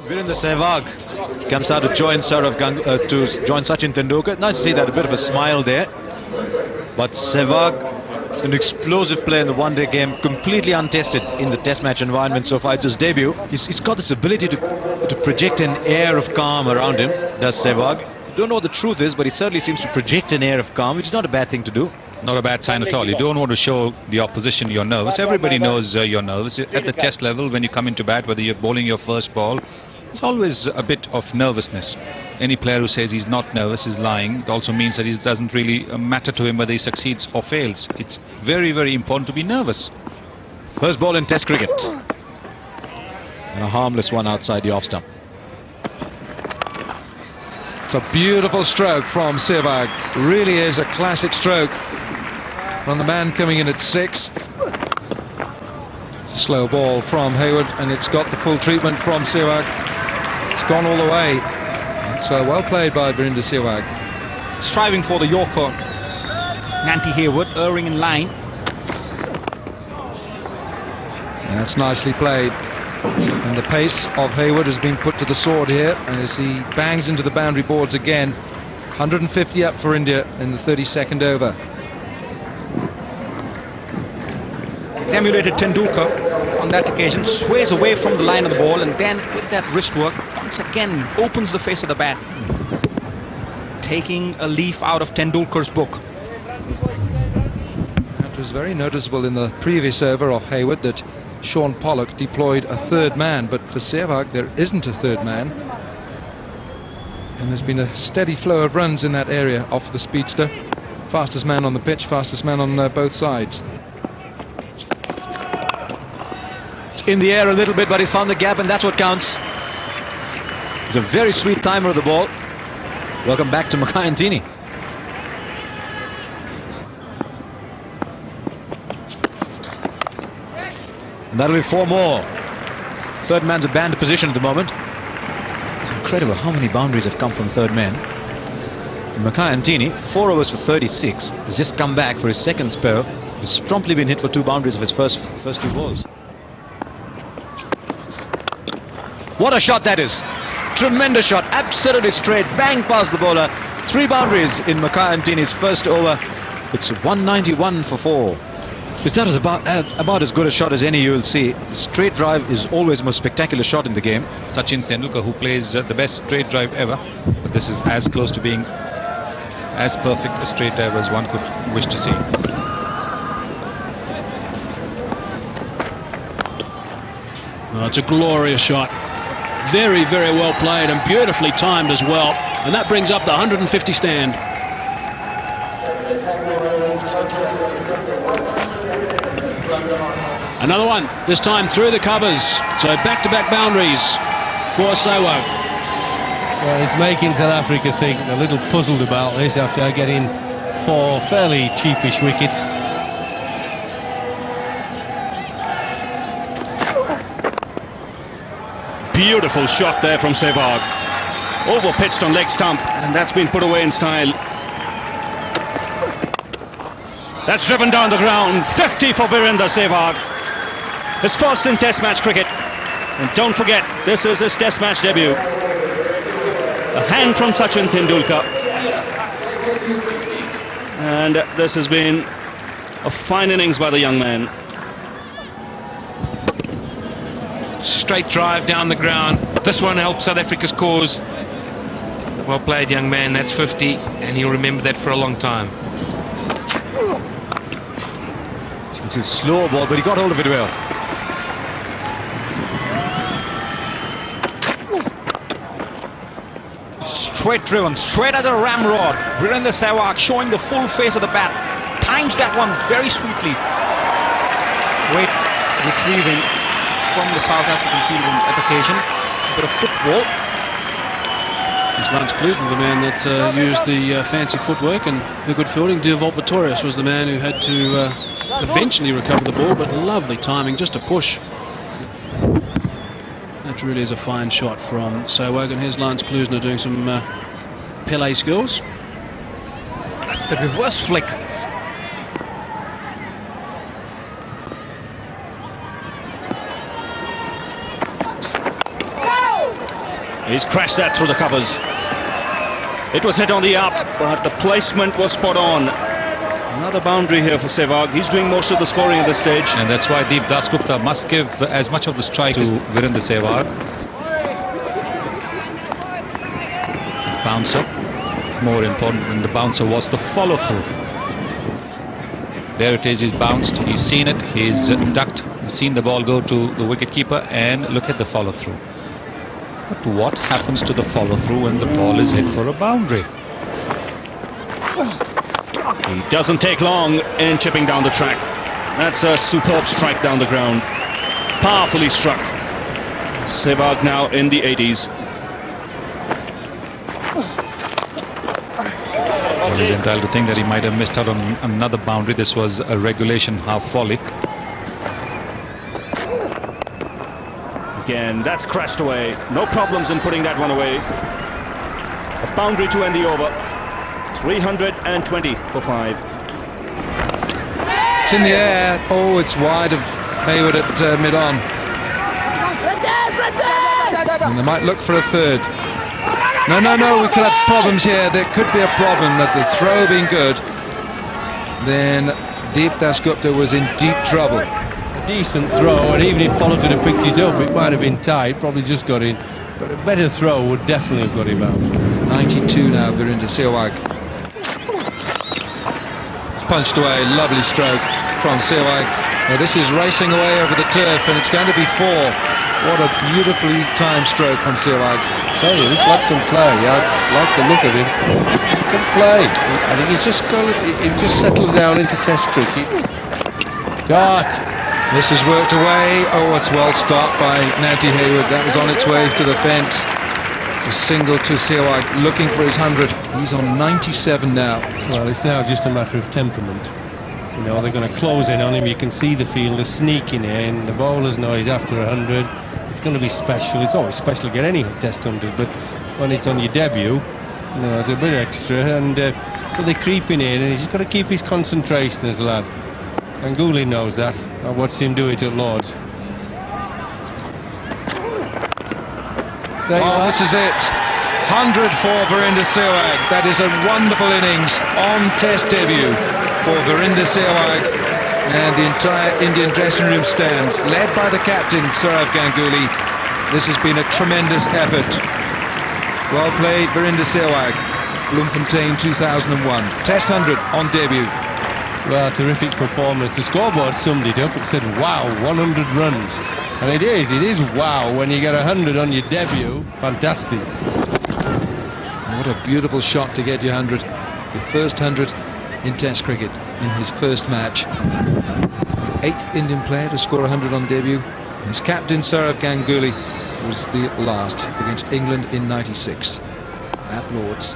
Virender Sehwag comes out to join join Sachin Tendulkar. Nice to see that, a bit of a smile there. But Sehwag, an explosive player in the one-day game, completely untested in the test match environment so far. It's his debut. He's got this ability to project an air of calm around him, does Sehwag. Don't know what the truth is, but he certainly seems to project an air of calm, which is not a bad thing to do. Not a bad sign at all. You don't want to show the opposition you're nervous. Everybody knows you're nervous. At the test level, when you come into bat, whether you're bowling your first ball, there's always a bit of nervousness. Any player who says he's not nervous is lying. It also means that it doesn't really matter to him whether he succeeds or fails. It's very, very important to be nervous. First ball in Test cricket. And a harmless one outside the off stump. It's a beautiful stroke from Sehwag. Really is a classic stroke from the man coming in at 6. It's a slow ball from Hayward, and it's got the full treatment from Sehwag. It's gone all the way. It's well played by Virender Sehwag. Striving for the Yorker. Nanti Hayward erring in line. That's nicely played. And the pace of Hayward has been put to the sword here, and as he bangs into the boundary boards again, 150 up for India in the 32nd over. He's emulated Tendulkar on that occasion, sways away from the line of the ball, and then with that wrist work, once again opens the face of the bat, taking a leaf out of Tendulkar's book. It was very noticeable in the previous over of Hayward that Sean Pollock deployed a third man, but for Sehwag there isn't a third man, and there's been a steady flow of runs in that area off the speedster. Fastest man on the pitch, fastest man on both sides. It's in the air a little bit, but he's found the gap, and that's what counts. It's a very sweet timer of the ball. Welcome back to McGrath. And that'll be 4 more. Third man's a banned position at the moment. It's incredible how many boundaries have come from third man. McGrath, 4 overs for 36, has just come back for his second spell. He's promptly been hit for 2 boundaries of his first 2 balls. What a shot that is! Tremendous shot, absolutely straight, bang past the bowler. 3 boundaries in McGrath's first over. It's 191 for 4. That is about as good a shot as any you will see. The straight drive is always the most spectacular shot in the game. Sachin Tendulkar, who plays the best straight drive ever, but this is as close to being as perfect a straight drive as one could wish to see. Oh, it's a glorious shot. Very, very well played and beautifully timed as well. And that brings up the 150 stand. Another one, this time through the covers. So back-to-back boundaries for Sehwag. Well, it's making South Africa think a little puzzled about this after getting 4 fairly cheapish wickets. Beautiful shot there from Sehwag. Over-pitched on leg stump, and that's been put away in style. That's driven down the ground. 50 for Virender Sehwag. His first in Test match cricket. And don't forget, this is his Test match debut. A hand from Sachin Tendulkar. And this has been a fine innings by the young man. Straight drive down the ground. This one helps South Africa's cause. Well played, young man. That's 50, and he'll remember that for a long time. It's a slow ball, but he got hold of it well. Straight driven, straight as a ramrod. Virender Sehwag showing the full face of the bat. Times that one very sweetly. Great retrieving from the South African field at occasion. A bit of football. It's Lance Klusener, the man that used the fancy footwork and the good fielding. Devolt Vitorius was the man who had to eventually recover the ball, but lovely timing, just a push. That really is a fine shot from Sehwag, and here's Lance Klusener doing some Pele skills. That's the reverse flick. He's crashed that through the covers. It was hit on the up, but the placement was spot on. Another boundary here for Sehwag. He's doing most of the scoring at this stage. And that's why DHONI Gupta must give as much of the strike to Virender Sehwag. Bouncer. More important than the bouncer was the follow-through. There it is, he's bounced, he's seen it, he's ducked, he's seen the ball go to the wicket-keeper, and look at the follow-through. But what happens to the follow-through when the ball is hit for a boundary? He doesn't take long in chipping down the track. That's a superb strike down the ground. Powerfully struck. Sehwag now in the 80s. He's entitled to think that he might have missed out on another boundary. This was a regulation half volley. Again, that's crashed away. No problems in putting that one away. A boundary to end the over. 320 for 5. It's in the air. Oh, it's wide of Hayward at mid-on. And they might look for a third. No, we could have problems here. There could be a problem that the throw being good, then DHONI Gupta was in deep trouble. A decent throw, and even if Pollock could have picked it up, it might have been tight, probably just got in. But a better throw would definitely have got him out. 92 now, Virender Sehwag. It's punched away, lovely stroke from Sehwag. Now this is racing away over the turf, and it's going to be 4. What a beautifully timed stroke from Sehwag. I tell you, this lad can play. I like the look of him. He can play. I think he's just got. He just settles down into Test cricket. Dart. This has worked away. Oh, it's well stopped by Nanty Hayward. That was on its way to the fence. It's a single to Sehwag, looking for his 100. He's on 97 now. Well, it's now just a matter of temperament. You know, they're going to close in on him. You can see the fielder sneaking in. The bowlers know he's after 100. It's going to be special. It's always special to get any Test 100, but when it's on your debut, you know, it's a bit extra. And so they're creeping in, and he's just got to keep his concentration as a lad. Ganguly knows that. I watched him do it at Lords. This is it. 100 for Virender Sehwag. That is a wonderful innings on Test debut for Virender Sehwag, and the entire Indian dressing room stands, led by the captain Sourav Ganguly. This has been a tremendous effort. Well played, Virender Sehwag. Bloemfontein 2001. Test 100 on debut. Well, terrific performance. The scoreboard summed it up. It said, wow, 100 runs. And it is wow when you get 100 on your debut. Fantastic. What a beautiful shot to get your 100. The first 100 in Test cricket in his first match. The 8th Indian player to score 100 on debut. His captain Sourav Ganguly was the last against England in '96 at Lords.